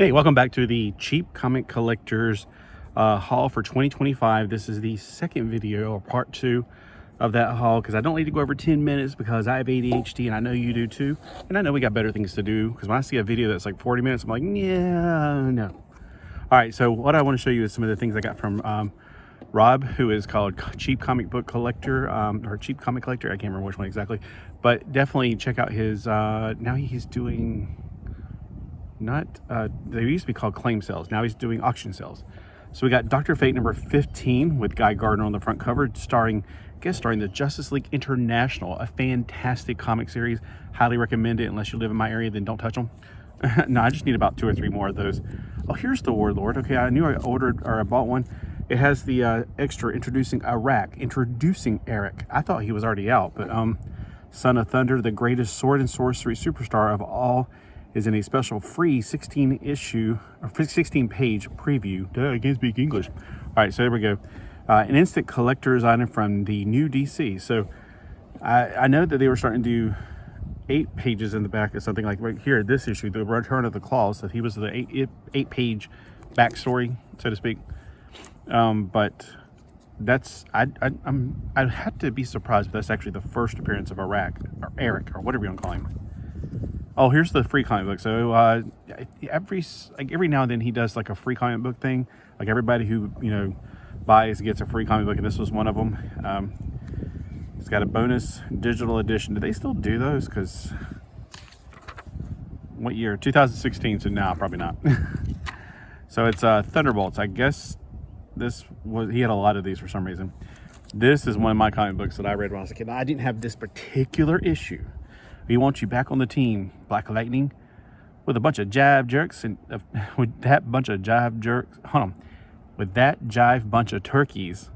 Hey, welcome back to the Cheap Comic Collectors haul for 2025. This is the second video, or part two of that haul, because I don't need to go over 10 minutes because I have ADHD and I know you do too. And I know we got better things to do, because when I see a video that's like 40 minutes, I'm like, yeah, no. All right, so what I want to show you is some of the things I got from Rob, who is called Cheap Comic Book Collector, or Cheap Comic Collector. I can't remember which one exactly, but definitely check out his, now he's doing... they used to be called claim sales. Now he's doing auction sales. So we got Dr. Fate number 15 with Guy Gardner on the front cover, guest starring the Justice League International, a fantastic comic series. Highly recommend it. Unless you live in my area, then don't touch them. No, I just need about 2 or 3 more of those. Oh, here's the Warlord. Okay, I knew I bought one. It has the extra introducing Eric. I thought he was already out, but Son of Thunder, the greatest sword and sorcery superstar of all, is in a special free 16-issue or 16-page preview. I can't speak English. All right, so there we go. An instant collector's item from the new DC. So I know that they were starting to do 8 pages in the back of something like right here, this issue, the Return of the Claws. So he was the 8-page backstory, so to speak. But that's I'd have to be surprised if that's actually the first appearance of Eric, or whatever you want to call him. Oh, here's the free comic book. So every now and then he does like a free comic book thing. Like everybody who buys gets a free comic book, and this was one of them. It's got a bonus digital edition. Do they still do those? Because what year? 2016. So now probably not. So it's Thunderbolts. I guess he had a lot of these for some reason. This is one of my comic books that I read when I was a kid. I didn't have this particular issue. We want you back on the team, Black Lightning, with a bunch of jive jerks, and with that jive bunch of turkeys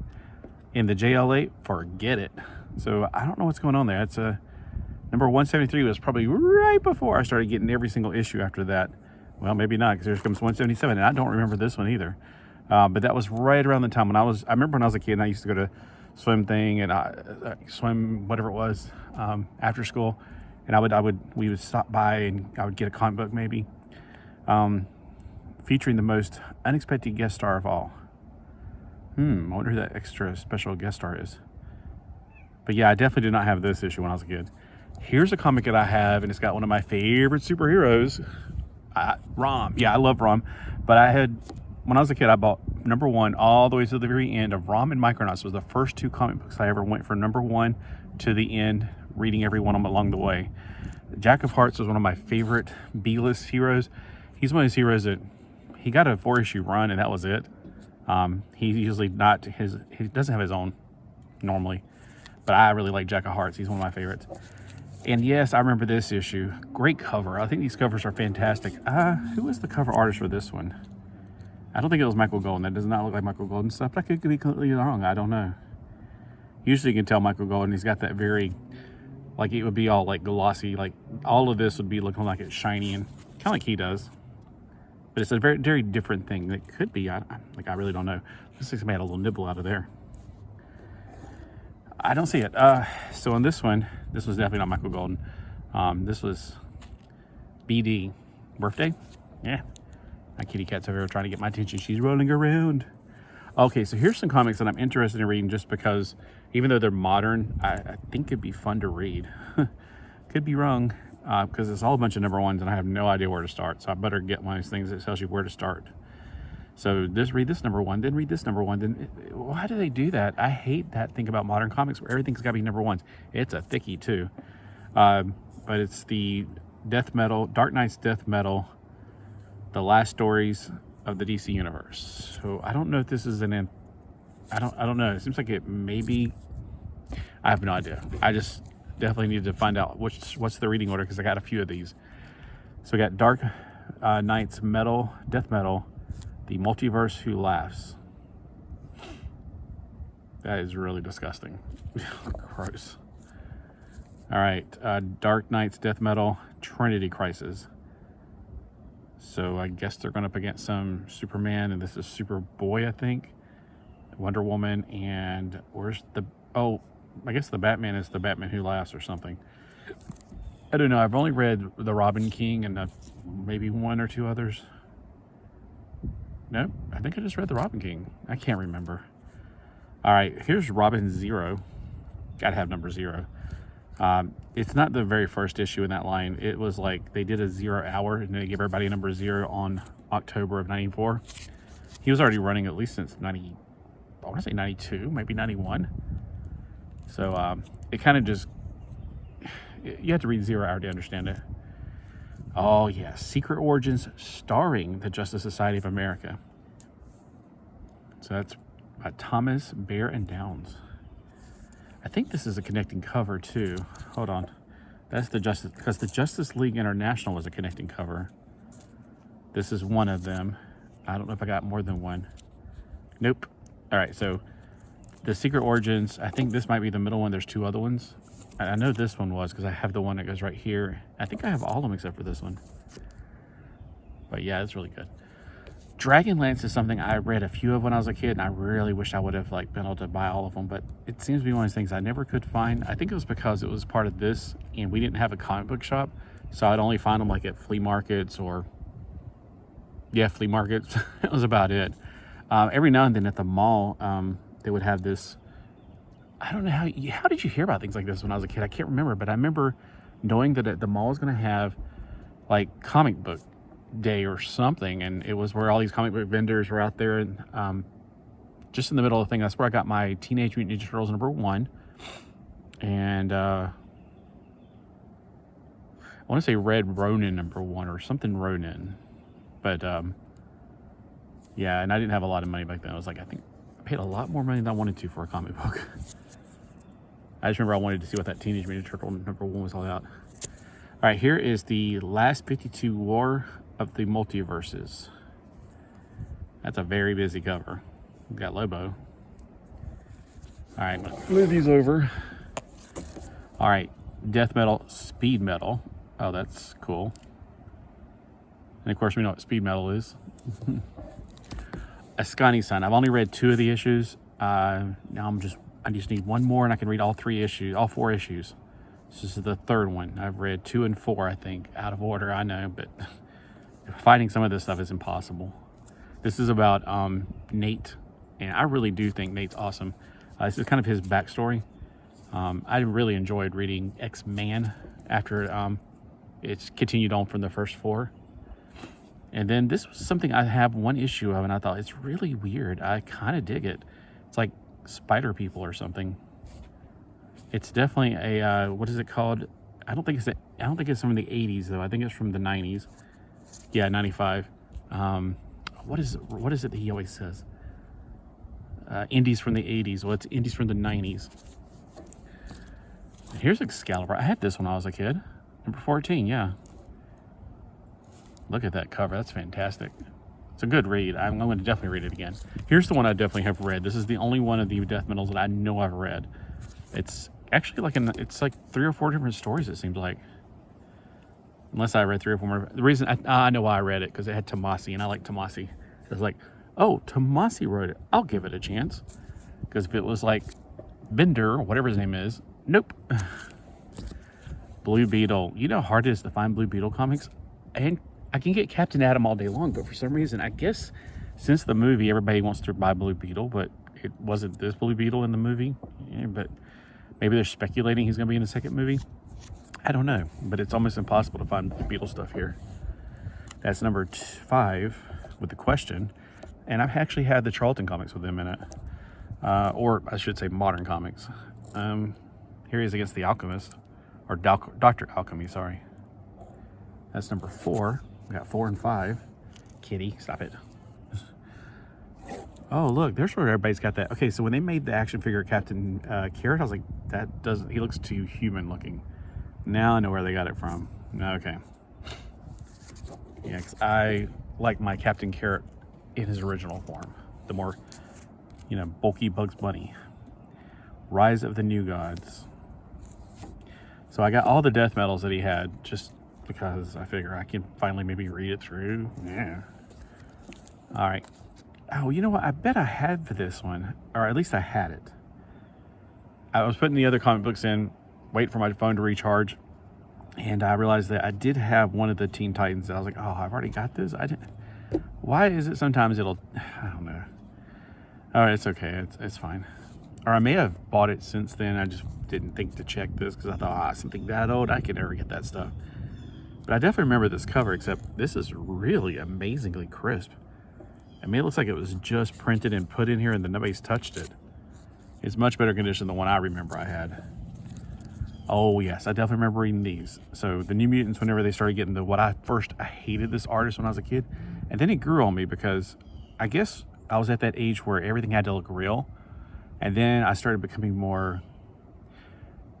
in the JLA, forget it. So I don't know what's going on there. It's number 173 was probably right before I started getting every single issue after that. Well, maybe not, because here comes 177, and I don't remember this one either. But that was right around the time when I remember when I was a kid, and I used to go to swim thing and swim whatever it was after school. And we would stop by and I would get a comic book maybe, featuring the most unexpected guest star of all. I wonder who that extra special guest star is. But yeah, I definitely did not have this issue when I was a kid. Here's a comic that I have, and it's got one of my favorite superheroes, Rom. Yeah, I love Rom. But when I was a kid, I bought number 1 all the way to the very end of Rom and Micronauts. It was the first 2 comic books I ever went for number 1 to the end, reading every one of them along the way. Jack of Hearts was one of my favorite B-list heroes. He's one of those heroes that he got a 4-issue run and that was it. He's usually he doesn't have his own normally, but I really like Jack of Hearts. He's one of my favorites. And yes, I remember this issue. Great cover. I think these covers are fantastic. Who was the cover artist for this one? I don't think it was Michael Golden. That does not look like Michael Golden stuff, but I could be completely wrong. I don't know. Usually you can tell Michael Golden, he's got that very, like it would be all like glossy, like all of this would be looking like it's shiny and kind of like he does. But it's a very, very different thing. It could be, I really don't know. Looks like somebody had a little nibble out of there. I don't see it. So on this one, this was definitely not Michael Golden. This was BD. Birthday? Yeah. My kitty cat's over here trying to get my attention. She's rolling around. Okay, so here's some comics that I'm interested in reading just because, even though they're modern, I think it'd be fun to read. Could be wrong, because it's all a bunch of number 1s and I have no idea where to start. So I better get one of these things that tells you where to start. So read this number 1, then read this number 1. Then why do they do that? I hate that thing about modern comics where everything's got to be number 1s. It's a thickie too. But it's the Dark Knight's Death Metal, the last stories of the DC universe. So I don't know if this is I don't know. It seems like it maybe. I have no idea. I just definitely need to find out what's the reading order, because I got a few of these. So we got Dark Knight's Death Metal, the Multiverse Who Laughs. That is really disgusting. Gross. All right, Dark Knight's Death Metal, Trinity Crisis. So I guess they're going up against some Superman, and this is Superboy, I think. Wonder Woman, and I guess the Batman is the Batman Who Laughs or something. I don't know. I've only read the Robin King and maybe 1 or 2 others. Nope, I think I just read the Robin King. I can't remember. All right, here's Robin 0. Gotta have number 0. It's not the very first issue in that line. It was like they did a 0 hour and they gave everybody number 0 on October of 94. He was already running at least since 90, I want to say 92, maybe 91. So it kind of just, you have to read 0 hour to understand it. Oh yeah, Secret Origins starring the Justice Society of America. So that's by Thomas Bear and Downs. I think this is a connecting cover too. Hold on. That's the Justice, because the Justice League International was a connecting cover. This is one of them. I don't know if I got more than one. Nope. All right, so the Secret Origins, I think this might be the middle one. There's 2 other ones. I know this one was because I have the one that goes right here. I think I have all of them except for this one. But yeah, it's really good. Dragonlance is something I read a few of when I was a kid, and I really wish I would have like been able to buy all of them, but it seems to be one of those things I never could find. I think it was because it was part of this and we didn't have a comic book shop, so I'd only find them like at flea markets or flea markets. That was about it. Every now and then at the mall, they would have this. I don't know how did you hear about things like this when I was a kid? I can't remember, but I remember knowing that at the mall was going to have like comic book day or something, and it was where all these comic book vendors were out there, and just in the middle of the thing, that's where I got my Teenage Mutant Ninja Turtles number 1, and I want to say Red Ronin number 1 or something Ronin, but yeah, and I didn't have a lot of money back then. I was like, I think I paid a lot more money than I wanted to for a comic book. I just remember I wanted to see what that Teenage Mutant Turtle number 1 was all about. All right, here is the last 52 War of the Multiverses. That's a very busy cover. We've got Lobo. All right, I'm gonna move these over. All right, Death Metal, Speed Metal. Oh, that's cool. And of course, we know what Speed Metal is. Ascani Sun. I've only read 2 of the issues. Now I just need 1 more, and I can read all 4 issues. This is the 3rd one. I've read 2 and 4, I think, out of order. I know, but finding some of this stuff is impossible. This is about Nate, and I really do think Nate's awesome. This is kind of his backstory. I really enjoyed reading X-Man after it's continued on from the first 4. And then this was something I have 1 issue of, and I thought, it's really weird. I kind of dig it. It's like Spider People or something. It's definitely a what is it called? I don't think it's from the 80s though. I think it's from the 90s. Yeah, 95. What is it that he always says? Indies from the 80s. Well, it's indies from the 90s. And here's Excalibur. I had this when I was a kid. Number 14, yeah. Look at that cover. That's fantastic. It's a good read. I'm going to definitely read it again. Here's the one I definitely have read. This is the only one of the Death Metals that I know I've read. It's actually it's like 3 or 4 different stories, it seems like. Unless I read 3 or 4 more. The reason I know why I read it, because it had Tomasi, and I like Tomasi. It was like, oh, Tomasi wrote it. I'll give it a chance. Because if it was like Bender, or whatever his name is, nope. Blue Beetle. You know how hard it is to find Blue Beetle comics? And I can get Captain Atom all day long, but for some reason, I guess since the movie, everybody wants to buy Blue Beetle, but it wasn't this Blue Beetle in the movie. Yeah, but maybe they're speculating he's going to be in the 2nd movie. I don't know, but it's almost impossible to find Blue Beetle stuff here. That's number 5 with the question. And I've actually had the Charlton comics with them in it. Or I should say modern comics. Here he is against the Alchemist. Or Dr. Alchemy, sorry. That's number 4. We got 4 and 5. Kitty, stop it. Oh, look, there's where everybody's got that. Okay, so when they made the action figure Captain Carrot, I was like, he looks too human looking. Now I know where they got it from. Okay. Yeah, because I like my Captain Carrot in his original form. The more, bulky Bugs Bunny. Rise of the New Gods. So I got all the death metals that he had, just because I figure I can finally maybe read it through. Yeah. All right. Oh, you know what? I bet I had for this one, or at least I had it. I was putting the other comic books in, waiting for my phone to recharge, and I realized that I did have one of the Teen Titans. And I was like, oh, I've already got this. Why is it sometimes it'll, I don't know. All right, it's okay. It's fine. Or I may have bought it since then. I just didn't think to check this because I thought, something that old, I could never get that stuff. But I definitely remember this cover, except this is really amazingly crisp. I mean, it looks like it was just printed and put in here and then nobody's touched it. It's much better condition than the one I remember I had. Oh yes, I definitely remember reading these. So the New Mutants, whenever they started getting I hated this artist when I was a kid. And then it grew on me because I guess I was at that age where everything had to look real. And then I started becoming more,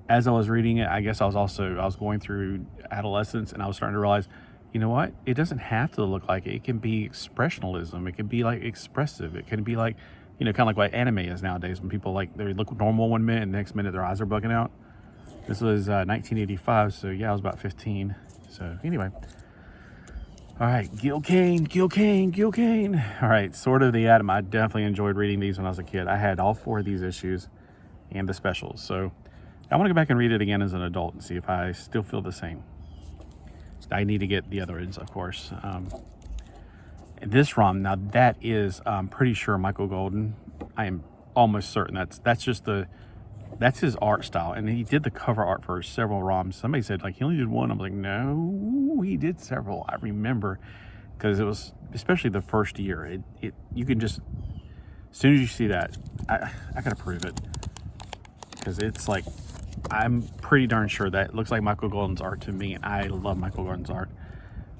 as I was reading it, I guess I was going through adolescence and I was starting to realize, you know what? It doesn't have to look like it. It can be expressionism. It can be like expressive. It can be like, kind of like what anime is nowadays when people they look normal one minute and the next minute their eyes are bugging out. This was 1985, so yeah, I was about 15. So anyway. All right, Gil Kane. All right, Sword of the Atom. I definitely enjoyed reading these when I was a kid. I had all 4 of these issues and the specials. So I want to go back and read it again as an adult and see if I still feel the same. I need to get the other ones, of course. And this ROM, now that is, I'm pretty sure Michael Golden. I am almost certain that's his art style. And he did the cover art for several ROMs. Somebody said he only did one. I'm like, no, he did several. I remember because it was, especially the first year, you can just, as soon as you see that, I gotta prove it. Because it's I'm pretty darn sure that looks like Michael Golden's art to me. And I love Michael Golden's art.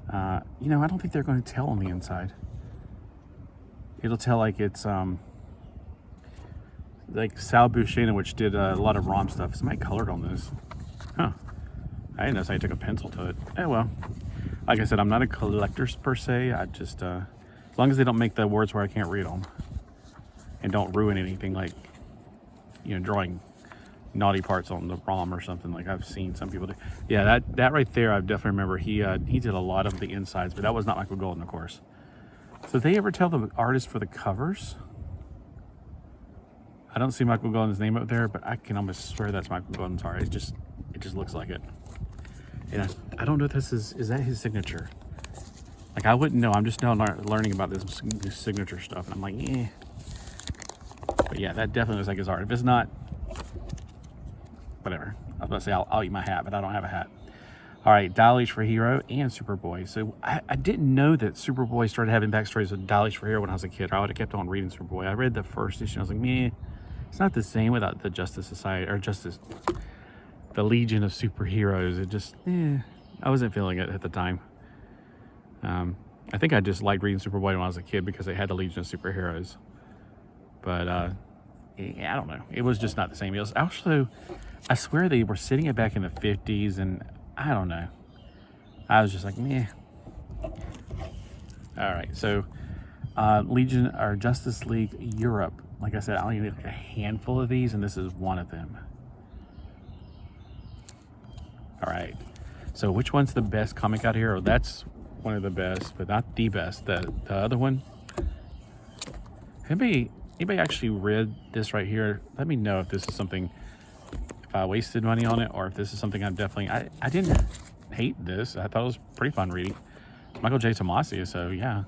I don't think they're going to tell on the inside. It'll tell it's Sal Buscema, which did a lot of ROM stuff. Somebody colored on this. Huh. I didn't know somebody took a pencil to it. Oh well. Like I said, I'm not a collector per se. I just, as long as they don't make the words where I can't read them. And don't ruin anything drawing naughty parts on the ROM or something like I've seen some people do. Yeah, that right there, I definitely remember he did a lot of the insides, but that was not Michael Golden, of course. So did they ever tell the artist for the covers? I don't see Michael Golden's name up there, but I can almost swear that's Michael Golden's art. It just looks like it. And I don't know if this is that his signature? I wouldn't know. I'm just now learning about this signature stuff, and I'm like, eh. But yeah, that definitely looks like his art. If it's not, whatever. I was about to say I'll eat my hat, but I don't have a hat. All right, Dial H for Hero and Superboy. So I didn't know that Superboy started having backstories with Dial H for Hero when I was a kid. I would have kept on reading Superboy. I read the first issue and I was like, meh, it's not the same without the Justice Society, or the Legion of Superheroes. It just, I wasn't feeling it at the time. I think I just liked reading Superboy when I was a kid because they had the Legion of Superheroes. But I don't know. It was just not the same. It was also, I swear they were sitting it back in the 50s, and I don't know. I was just like, meh. All right, so Legion or Justice League Europe. Like I said, I only need a handful of these, and this is one of them. All right. So which one's the best comic out here? Oh, that's one of the best, but not the best. The other one. Anybody actually read this right here? Let me know if this is something, if I wasted money on it, or if this is something I'm definitely, I didn't hate this. I thought it was pretty fun reading. Michael J. Tomasi, so yeah.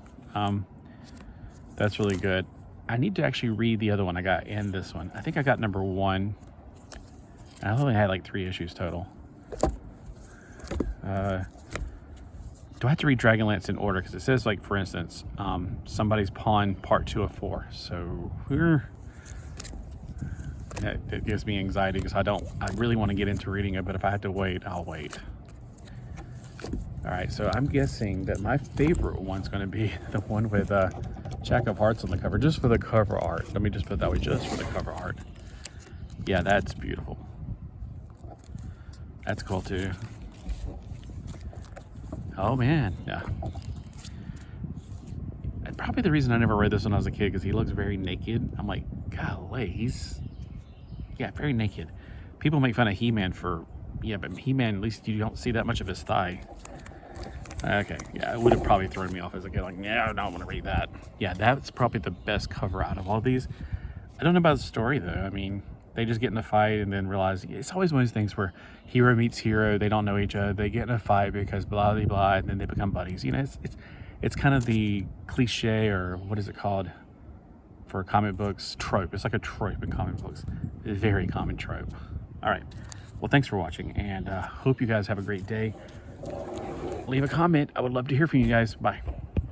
That's really good. I need to actually read the other one I got and this one. I think I got number 1. I only had 3 issues total. Do I have to read Dragonlance in order? Because it says, for instance, Somebody's Pawn Part 2 of 4. So it gives me anxiety because I really want to get into reading it, but if I have to wait, I'll wait. All right, so I'm guessing that my favorite one's going to be the one with Jack of Hearts on the cover, just for the cover art. Let me just put it that way, just for the cover art. Yeah, that's beautiful. That's cool too. Oh man, yeah. And probably the reason I never read this when I was a kid because he looks very naked. I'm like, golly, he's very naked. People make fun of He-Man for, but He-Man, at least you don't see that much of his thigh. Okay, yeah, it would have probably thrown me off as a kid. Yeah, I don't want to read that. Yeah, that's probably the best cover out of all these. I don't know about the story though. I mean, they just get in a fight and then realize it's always one of those things where hero meets hero. They don't know each other. They get in a fight because blah blah blah, and then they become buddies. It's kind of the cliche, or what is it called for comic books? Trope. It's like a trope in comic books. A very common trope. All right. Well, thanks for watching, and hope you guys have a great day. Leave a comment. I would love to hear from you guys. Bye.